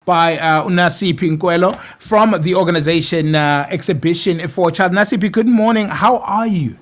by Nasiphi Nkwelo from the organization Exhibition for a Child. Nasiphi, good morning. How are you?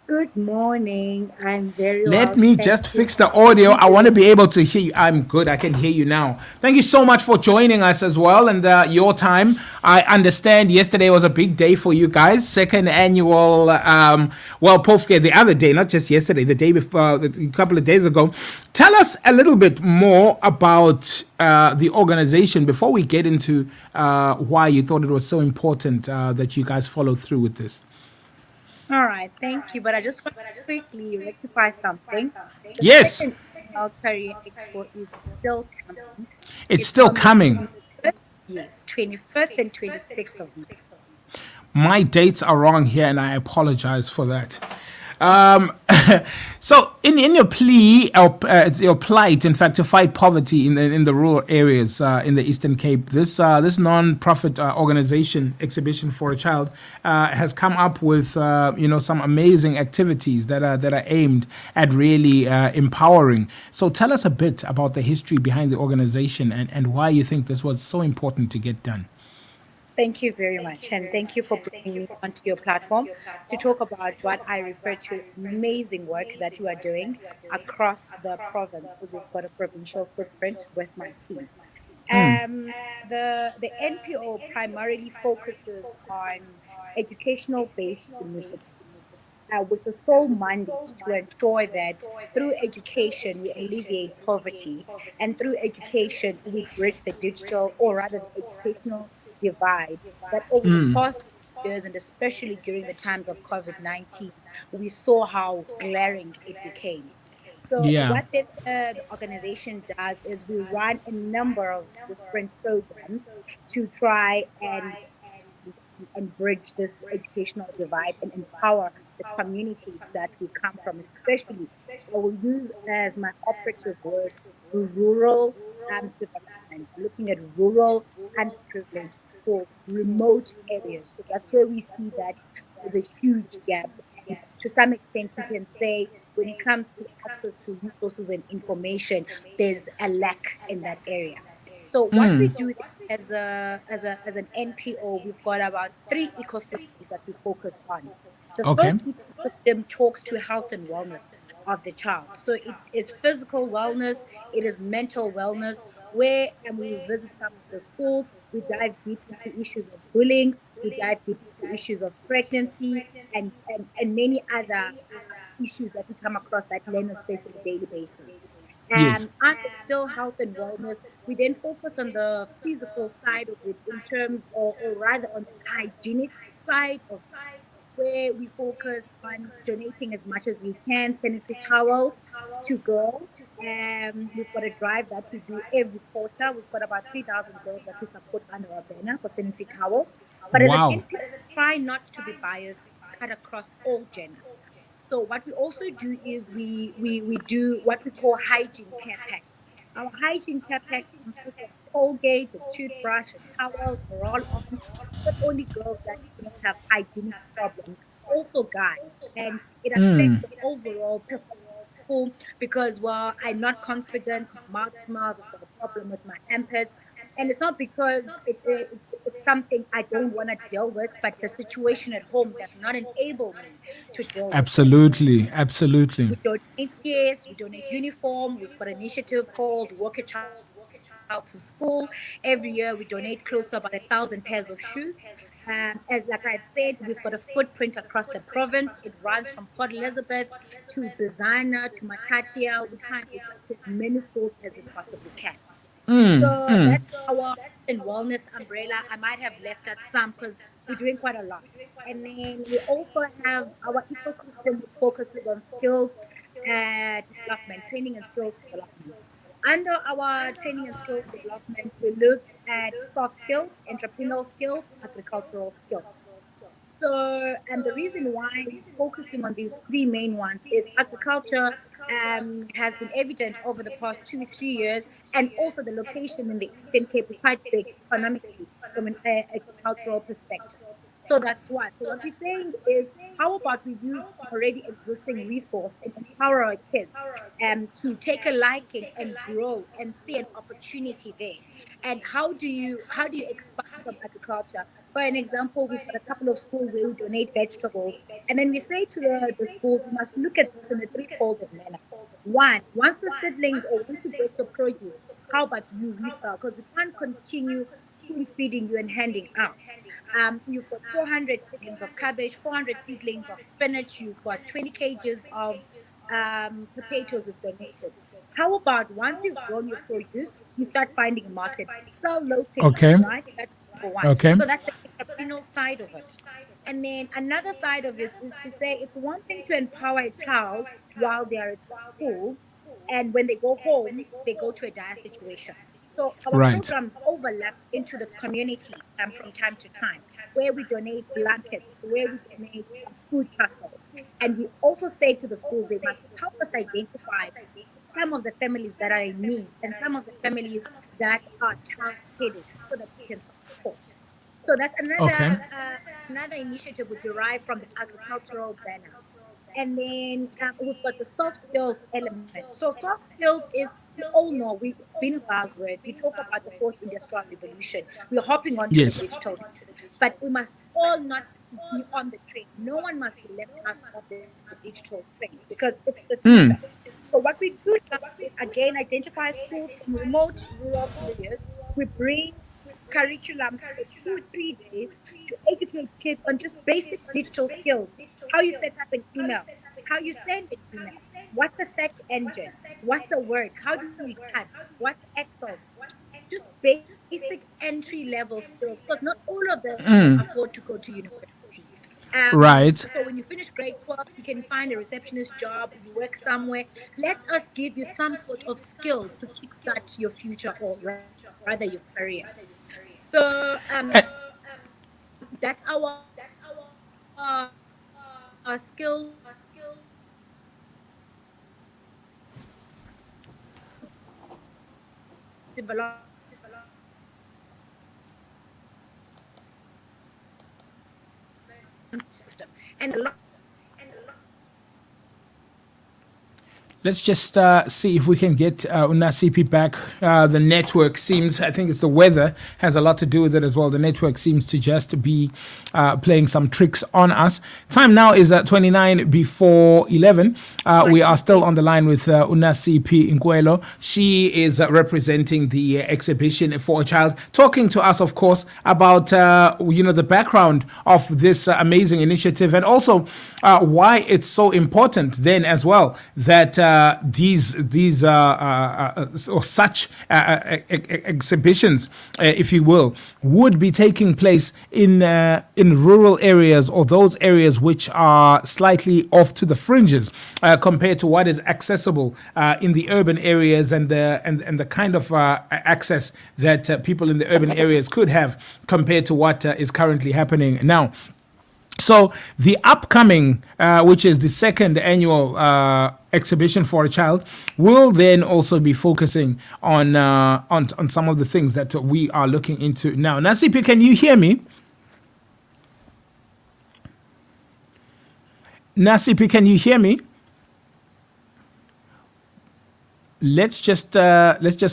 Good morning. I'm very Let well. me Thank just you. fix the How are audio. you I want to doing? be able to hear you. I'm good. I can hear you now. Thank you so much for joining us as well and your time. I understand yesterday was a big day for you guys. Second annual, Pofke the other day, not just yesterday, the day before, a couple of days ago. Tell us a little bit more about the organization before we get into why you thought it was so important that you guys follow through with this. All right. Thank you. But I just want to quickly rectify something. The Yes, second annual Career Expo is still coming. it's It's still on the coming. 25th. Yes, 25th and 26th of May. My dates are wrong here, and I apologize for that. So, in your plea, or your plight, in fact, to fight poverty in the rural areas in the Eastern Cape, this non-profit organization, Exhibition for a Child, has come up with some amazing activities that are aimed at really empowering. So, tell us a bit about the history behind the organization and why you think this was so important to get done. Thank you very much. And thank you for bringing me onto your platform to talk about what I refer to amazing work that you are doing across the province, because we've got a provincial footprint with my team. The NPO primarily focuses on educational based initiatives with the sole mandate to ensure that through education we alleviate poverty, and through education we bridge the digital, or rather the educational divide that over the past years, and especially during the times of COVID-19, we saw how glaring it became. So Yeah. what the organization does is we run a number of different programs to try and bridge this educational divide and empower the communities that we come from, especially, I will use as my operative word, rural development, looking at rural underprivileged schools, remote areas, because that's where we see that there's a huge gap. And to some extent, we can say when it comes to access to resources and information, there's a lack in that area. So what we do as an NPO, we've got about three ecosystems that we focus on. The Okay. first ecosystem talks to health and wellness of the child. So it is physical wellness, it is mental wellness, where and we visit some of the schools, we dive deep into issues of bullying, we dive deep into issues of pregnancy, and many other issues that we come across that learners face on a daily basis. Yes. Under still health and wellness, we then focus on the physical side of it in terms, or rather on the hygienic side of it, where we focus on donating as much as we can sanitary towels to girls. We've got a drive that we do every quarter. We've got about 3,000 girls that we support under our banner for sanitary towels. But as an Wow. NPO, try not to be biased, cut across all genders. So what we also do is we do what we call hygiene care packs. Our hygiene care packs consist of Colgate, a toothbrush, a towel, a roll-on. It's not only girls that do not have hygienic problems, also guys, and it affects the overall performance of school because, well, I'm not confident, my mouth smells, I've got a problem with my armpits, and it's not because it's something I don't want to deal with, but the situation at home does not enable me to deal with this. Absolutely. Absolutely. We donate, yes, we donate uniform. We've got an initiative called Walk a Child to School. Every year we donate close to about 1,000 pairs of shoes. As like I had said, we've got a footprint across the province. It runs from Port Elizabeth to Bizana to Matatia. We try and open to as many schools as we possibly can. So that's our and wellness umbrella. I might have left out some because we're doing quite a lot. And then we also have our ecosystem, which focuses on skills development, training and skills development. Under our training and skills development, we look at soft skills, entrepreneurial skills, agricultural skills. So, and the reason why we're focusing on these three main ones is agriculture has been evident over the past 2, 3 years, and also the location in the Eastern Cape is quite big economically from an agricultural perspective. So that's one. So what we're saying is, how about we use an already existing resource and empower our kids to take a liking and grow and see an opportunity there? And how do you expand from agriculture? For an example, we've got a couple of schools where we donate vegetables, and then we say to the schools, you must look at this in a threefold manner. One, once the seedlings or once you get your produce, how about you resell? Because we can't continue spoon feeding you and handing out. You've got 400 seedlings of cabbage, 400 seedlings of spinach, you've got 20 kgs of potatoes we've donated. How about once you've grown your produce, you start finding a market, sell locally, Okay. right? That's number one. Okay. So that's the entrepreneurial side of it. And then another side of it is to say it's one thing to empower a child while they are at school, and when they go home, they go to a dire situation. So our Right. programs overlap into the community from time to time, where we donate blankets, where we donate food parcels. And we also say to the schools they must help us identify some of the families that are in need and some of the families that are child headed so that we can support. So that's Okay. another initiative we derive from the agricultural banner. And then we've got the soft skills element. So soft skills is, we all know, it's been a buzzword. We talk about the fourth industrial revolution. We're hopping onto the Yes. digital train, but we must all not be on the train. No one must be left out of the digital train because it's the future. So what we do now is again identify schools from remote rural areas. We bring curriculum for 2 3 days to educate kids on just basic digital skills. How you set up an email, how you send an email, what's a search engine, what's a word, how do we type, what's Excel, just basic entry level skills, because not all of them can afford to go to university. Right. So when you finish grade 12, you can find a receptionist job, you work somewhere. Let us give you some sort of skill to kickstart your future, or rather your career. So Uh, that's our skills development system. And a lot Let's just see if we can get Nasiphi back. The network seems, I think it's the weather, has a lot to do with it as well. The network seems to just be playing some tricks on us. Time now is 29 before 11. We are still on the line with Nasiphi Nkwelo. She is representing the exhibition for a child, talking to us, of course, about the background of this amazing initiative, and also why it's so important then as well that these or such exhibitions, if you will, would be taking place in rural areas, or those areas which are slightly off to the fringes compared to what is accessible in the urban areas, and the kind of access that people in the urban areas could have compared to what is currently happening now. So the upcoming, which is the second annual exhibition for a child, will then also be focusing on some of the things that we are looking into now. Nasiphi, can you hear me? Nasiphi, can you hear me? Let's just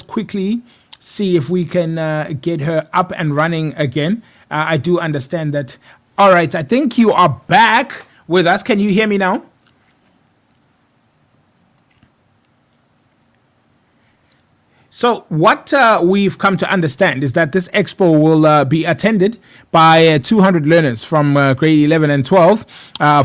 quickly see if we can get her up and running again. I do understand that. All right, I think you are back with us. Can you hear me now? So what we've come to understand is that this expo will be attended by 200 learners from grade 11 and 12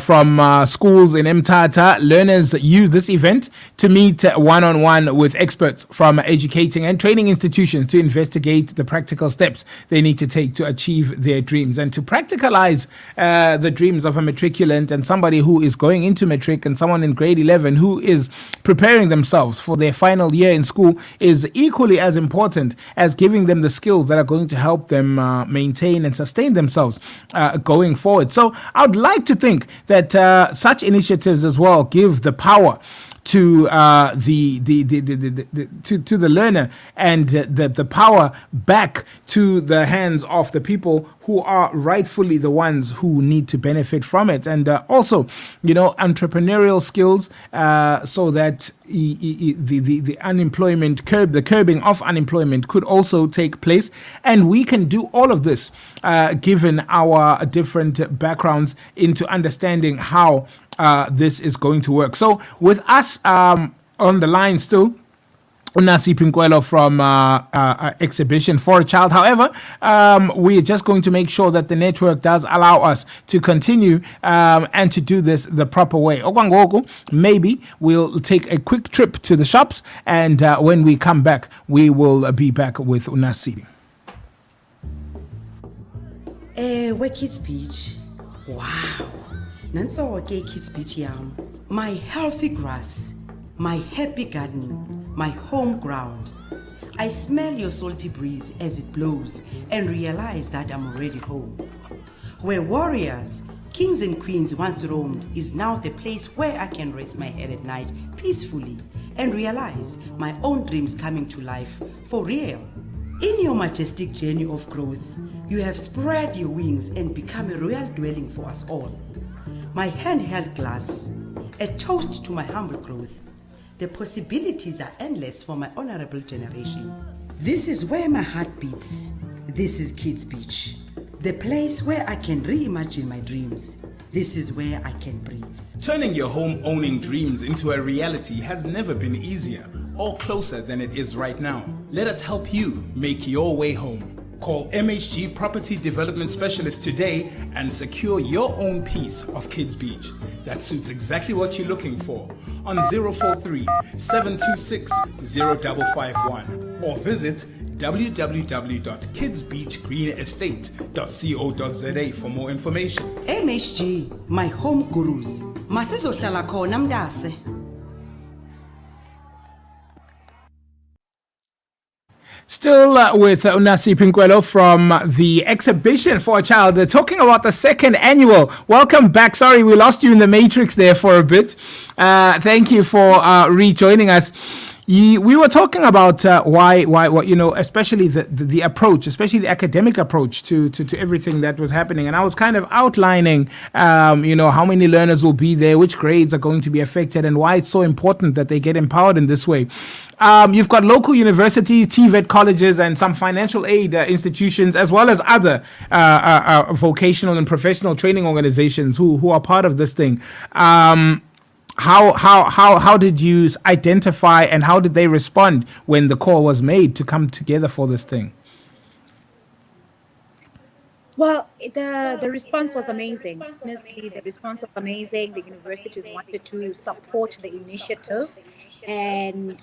from schools in Mthatha. Learners use this event to meet one-on-one with experts from educating and training institutions to investigate the practical steps they need to take to achieve their dreams. And to practicalize the dreams of a matriculant and somebody who is going into matric, and someone in grade 11 who is preparing themselves for their final year in school, is equally as important as giving them the skills that are going to help them maintain and sustain themselves going forward. So I would like to think that such initiatives as well give the power to to the learner, and the power back to the hands of the people who are rightfully the ones who need to benefit from it. And also, entrepreneurial skills, so that the unemployment the curbing of unemployment could also take place. And we can do all of this given our different backgrounds into understanding how this is going to work. So with us on the line still, Nasiphi Nkwelo from Exhibition for a Child. However, we are just going to make sure that the network does allow us to continue and to do this the proper way. Okwangoku, maybe we'll take a quick trip to the shops, and when we come back, we will be back with Nasiphi. Where Kids Beach? Wow. Nanso ke Kids Beach yam. My healthy grass, my happy garden, my home ground. I smell your salty breeze as it blows and realize that I'm already home. Where warriors, kings and queens once roamed is now the place where I can rest my head at night peacefully and realize my own dreams coming to life for real. In your majestic journey of growth, you have spread your wings and become a royal dwelling for us all. My handheld glass, a toast to my humble growth. The possibilities are endless for my honorable generation. This is where my heart beats. This is Kids Beach, the place where I can reimagine my dreams. This is where I can breathe. Turning your home-owning dreams into a reality has never been easier or closer than it is right now. Let us help you make your way home. Call MHG Property Development Specialist today and secure your own piece of Kids Beach that suits exactly what you're looking for on 043 726 0551 or visit www.kidsbeachgreenestate.co.za for more information. MHG, my home gurus. Masizohlala khona mntase. Still with Nasiphi Nkwelo from the Exhibition for a Child. They're talking about the second annual. Welcome back. Sorry, we lost you in the matrix there for a bit. Thank you for rejoining us. We were talking about why, especially the approach, especially the academic approach to everything that was happening. And I was kind of outlining, how many learners will be there, which grades are going to be affected, and why it's so important that they get empowered in this way. You've got local universities, TVET colleges, and some financial aid institutions, as well as other vocational and professional training organizations who are part of this thing. How did you identify, and how did they respond when the call was made to come together for this thing? Well, the response was amazing. Honestly, the response was amazing. The universities wanted to support the initiative, and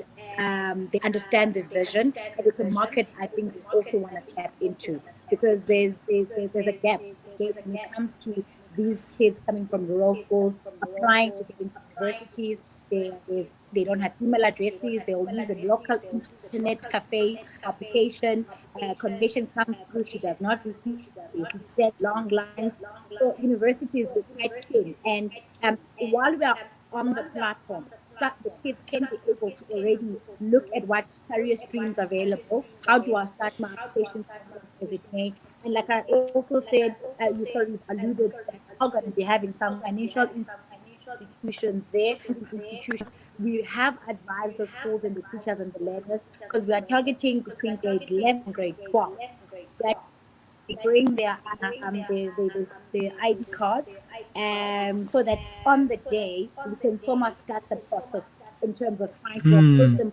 they understand the vision. And it's a market I think we also want to tap into, because there's a gap. When it comes to these kids coming from rural schools, applying to get into universities, they don't have email addresses. They'll use a local internet cafe application. Condition comes through, she does not receive. It's set long lines. So universities were quite thin. And while we are on the platform, so the kids can be able to already look at what career streams available. How do I start my application process as it may? And like I also said, you sort of alluded that we're going to be having some financial institutions there. Institutions, we have advised the schools and the teachers and the learners, because we are targeting between grade 11 and grade 12. They bring their ID cards, so that on the day we can so much start the process in terms of trying to assist them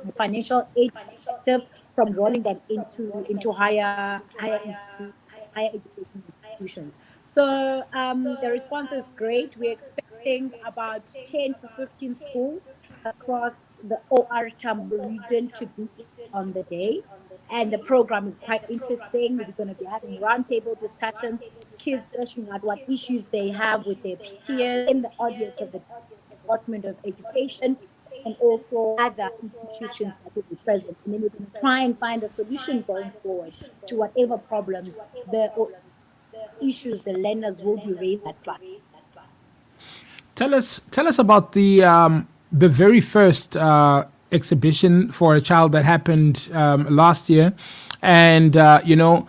the financial aid perspective, from rolling them into higher education institutions. So the response is great. We're expecting about 10 to 15 schools across the OR Tambo region to be on the day. And the program is quite interesting. We're going to be having roundtable discussions, kids fleshing out what issues they have with their peers in the audience of the Department of Education, and also other institutions that will be present. And then we're going to try and find a solution going forward to whatever problems, the issues the learners will be raised at class. Tell us about the the very first exhibition for a child that happened last year, and how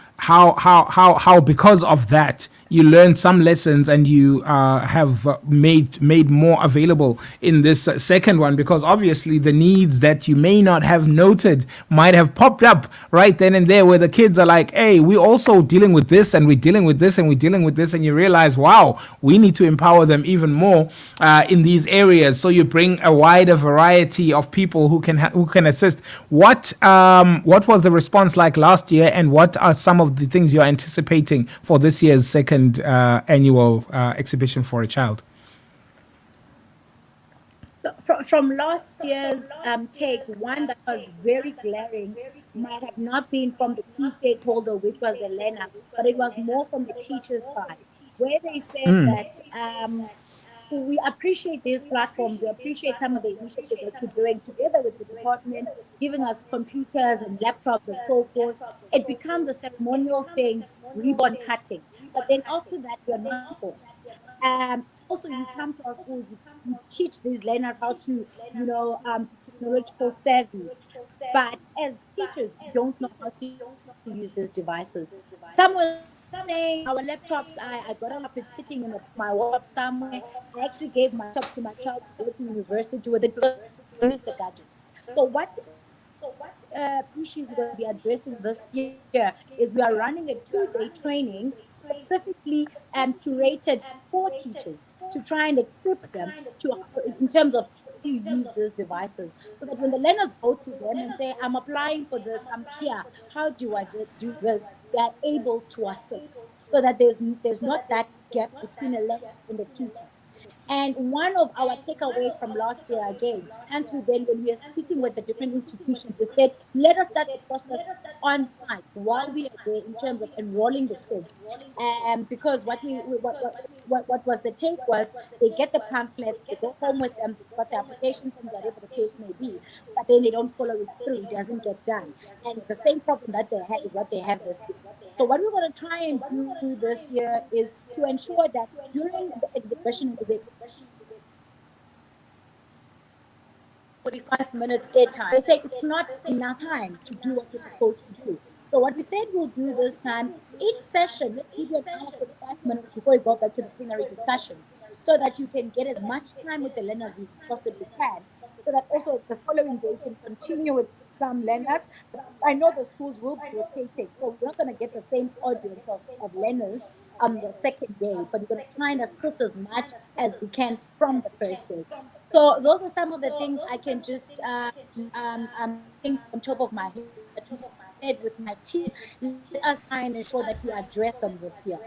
because of that you learned some lessons and you have made more available in this second one, because obviously the needs that you may not have noted might have popped up right then and there, where the kids are like, hey, we're also dealing with this and we're dealing with this and we're dealing with this, and you realize, wow, we need to empower them even more in these areas. So you bring a wider variety of people who can assist. What was the response like last year, and what are some of the things you're anticipating for this year's second annual exhibition for a child? So from last year's take, one that was very glaring might have not been from the key stakeholder, which was the learner, but it was more from the teacher's side, where they said that we appreciate these platforms. We appreciate some of the initiatives that you're doing together with the department, giving us computers and laptops and so forth. It becomes a ceremonial thing, ribbon cutting. But then after that, you're not enforced. Also, you come to our schools, you teach these learners how to, be technological savvy. But as teachers, we don't know how to use these devices. Some were saying our laptops, I got a laptop, it's sitting in my wardrobe somewhere. I actually gave my laptop to my child to go to university with it because they don't use the gadget. So what issues we're going to be addressing this year is we are running a 2-day training specifically curated for teachers to try and equip them in terms of how you use these devices, so that when the learners go to them and say, I'm applying for this, I'm here, how do I do this, they are able to assist, so that there's not that gap between a learner and the teacher. And one of our takeaway from last year again, hence we then, when we are speaking with the different institutions, we said, let us start the process on site while we are there in terms of enrolling the kids. Because what was the take was they get the pamphlets, they go home with them, they've got the application forms, whatever the case may be, but then they don't follow it through, it doesn't get done. And the same problem that they had is what they have this year. So what we're going to try and do this year is to ensure that during the exhibition and the exhibition 45 minutes airtime. They say it's not enough time to do what you're supposed to do. So what we said we'll do this time, each session, let's give you an hour 45 minutes before we go back to the plenary discussions, so that you can get as much time with the learners as you possibly can. So that also the following day you can continue with some learners. But I know the schools will be rotating, so we're not going to get the same audience of learners on the second day, but we're going to try and assist as much as we can from the first day. So those are some of the things I can just think on top of my head that we said with my team. Let us try and ensure that we address them this year.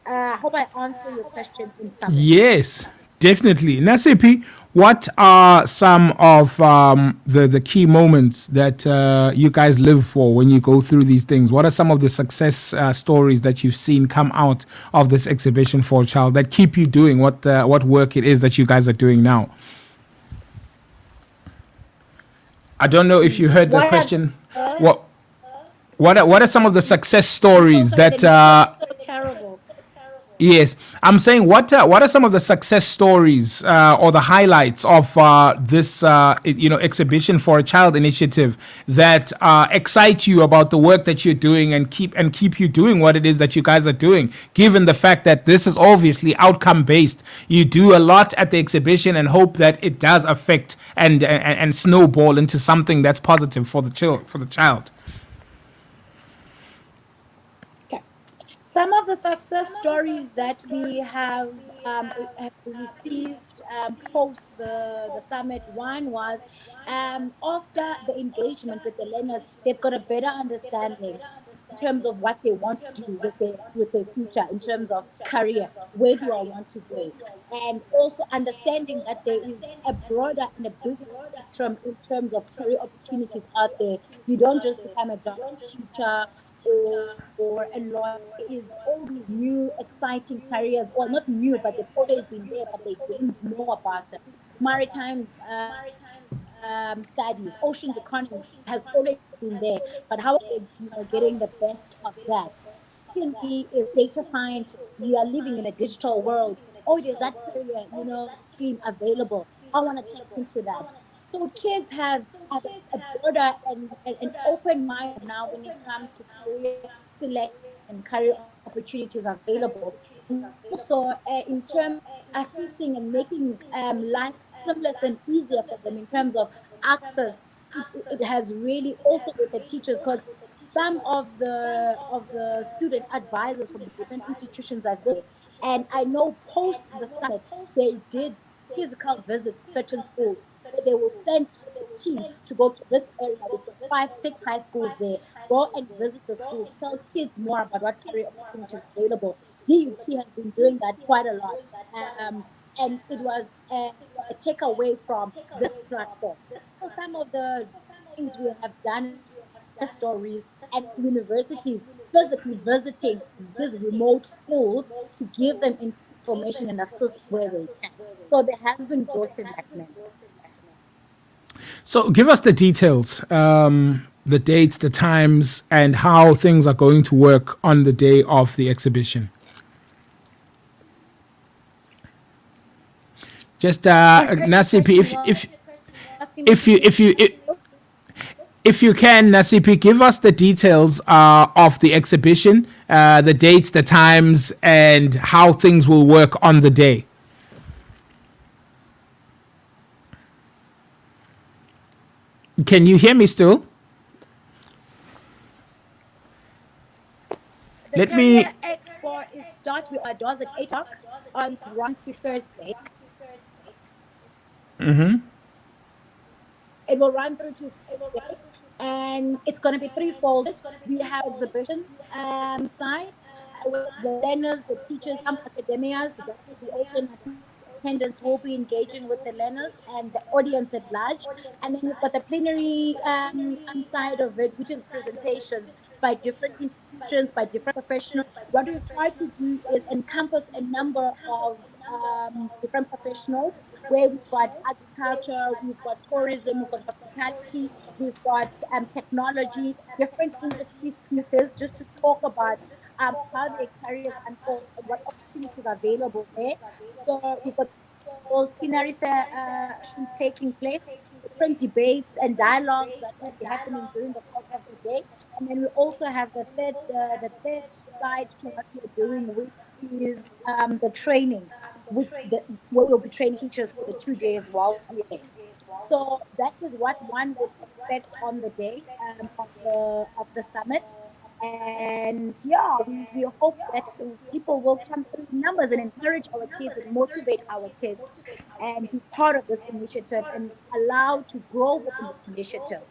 I hope I answer your question in summary. Yes, definitely. Nasipi, what are some of the key moments that you guys live for when you go through these things? What are some of the success stories that you've seen come out of this exhibition for a child that keep you doing what work it is that you guys are doing now? I don't know if you heard the What? question. What what are some of the success I'm so stories sorry. The that network is so terrible. Yes, I'm saying what are some of the success stories or the highlights of this exhibition for a child initiative that excite you about the work that you're doing and keep you doing what it is that you guys are doing, given the fact that this is obviously outcome based. You do a lot at the exhibition and hope that it does affect and snowball into something that's positive for the child. Okay. Some of the success stories that we have received post the summit. One was after the engagement with the learners, they've got a better understanding in terms of what they want to do with their future, in terms of career. Where do I want to go? And also understanding that there is a broader and a bigger spectrum in terms of career opportunities out there. You don't just become a doctor, teacher, or a lawyer. There is all these new exciting careers. Well, not new, but they've always been there, but they didn't know about them. Maritime studies, oceans economics has always been there, but how are kids, getting the best of that? Secondly, is data scientists. We are living in a digital world. Oh, there's that career, stream available. I want to tap into that. So kids have a broader and an open mind now when it comes to career selection and career opportunities available, and also in terms of assisting and making life seamless and easier for them in terms of access. It has really also with the teachers, because some of the student advisors from the different institutions are there, and I know post the summit they did physical visits to certain schools where they will send out a team to go to this area. We've got five, six high schools there. Go and visit the schools. Tell kids more about what career opportunities are available. DUT has been doing that quite a lot. And it was a takeaway from this platform. So some of the things we have done is success stories and universities physically visiting these remote schools to give them information and assist where they can. So there has been growth in that manner. So give us the details, the dates, the times, and how things are going to work on the day of the exhibition. Just Is that your Nasipi, question? You're asking me to give if you details? if you can, Nasipi, give us the details of the exhibition, the dates, the times, and how things will work on the day. Can you hear me still? The Let Career me. Expo is start with our doors at 8 o'clock on run through Thursday. It will run through to Thursday, and it's going to be three-folded. We have exhibition side where the learners, the teachers, some academias that will be also in attendance will be engaging with the learners and the audience at large. And then we've got the plenary side of it, which is presentations by different institutions, by different professionals. What we've tried to do is encompass a number of different professionals where we've got agriculture, we've got tourism, we've got hospitality, we've got technology, different industry speakers, just to talk about how their careers unfold and what opportunities are available there. So we've got those plenary sessions taking place, different debates and dialogues that will be happening during the course of the day. And then we also have the third side to what we're doing, which is the training, where we'll be training teachers for the 2 days while we're there. So that is what one would expect on the day of the summit. And yeah, we hope that people will come through in numbers and encourage our kids and motivate our kids and be part of this initiative and allowed to grow within this initiative.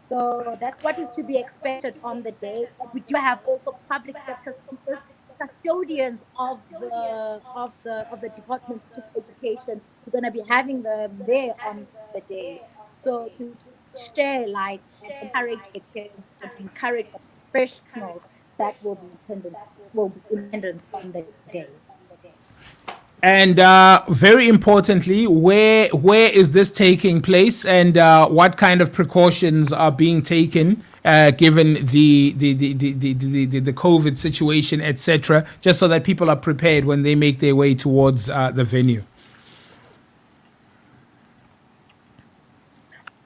So that's what is to be expected on the day. And we do have also public sector speakers, custodians of the department, which is education. We're going to be having them there on the day. So to just share light and encourage the kids and encourage the professionals that will be in attendance on the day. And very importantly, where is this taking place, and what kind of precautions are being taken given the COVID situation, etc., just so that people are prepared when they make their way towards the venue.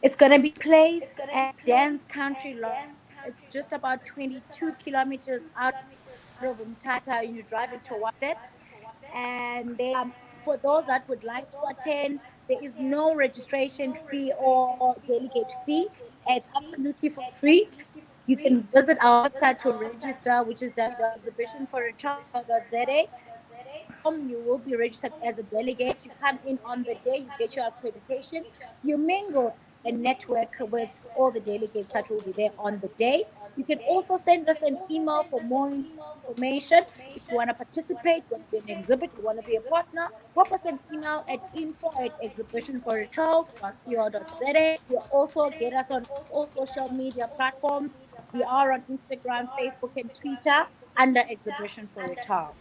It's going to be placed at Dance Country Lodge. It's just about 22 kilometers out of Umtata. You're driving towards it. And for those that would like to attend, there is no registration fee or delegate fee. It's absolutely for free. You can visit our website to register, which is www.exhibitionforachild.za. You will be registered as a delegate. You come in on the day, you get your accreditation, you mingle and network with all the delegates that will be there on the day. You can also send us an email for more information. If you want to participate, you want to be an exhibit, you want to be a partner, pop us an email at info@exhibitionforachild.co.za. You'll also get us on all social media platforms. We are on Instagram, Facebook, and Twitter under Exhibition for a Child.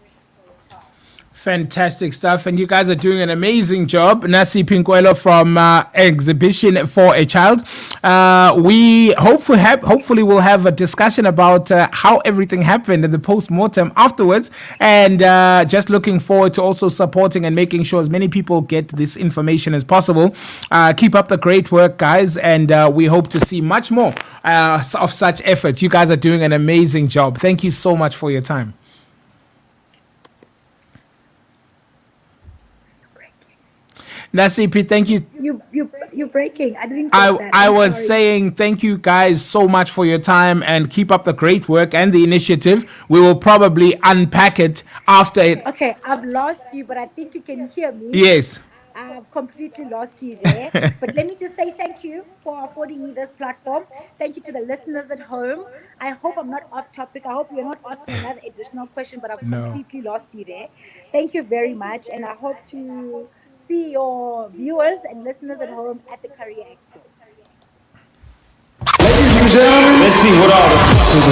Fantastic stuff, and you guys are doing an amazing job. Nasiphi Nkwelo from Exhibition for a Child. We hopefully will have a discussion about how everything happened in the post-mortem afterwards, and just looking forward to also supporting and making sure as many people get this information as possible. Keep up the great work, guys, and we hope to see much more of such efforts. You guys are doing an amazing job. Thank you so much for your time. Nasiphi, thank you. You're breaking. I didn't get that. I I'm was sorry. saying thank you guys so much for your time and keep up the great work and the initiative. We will probably unpack it after it. Okay, I've lost you, but I think you can hear me. Yes. I've completely lost you there. But let me just say thank you for affording me this platform. Thank you to the listeners at home. I hope I'm not off topic. I hope you're not asking another additional question, but I've completely lost you there. Thank you very much. And I hope to see your viewers and listeners at home at the Career Expo. Ladies and gentlemen, let's see what all the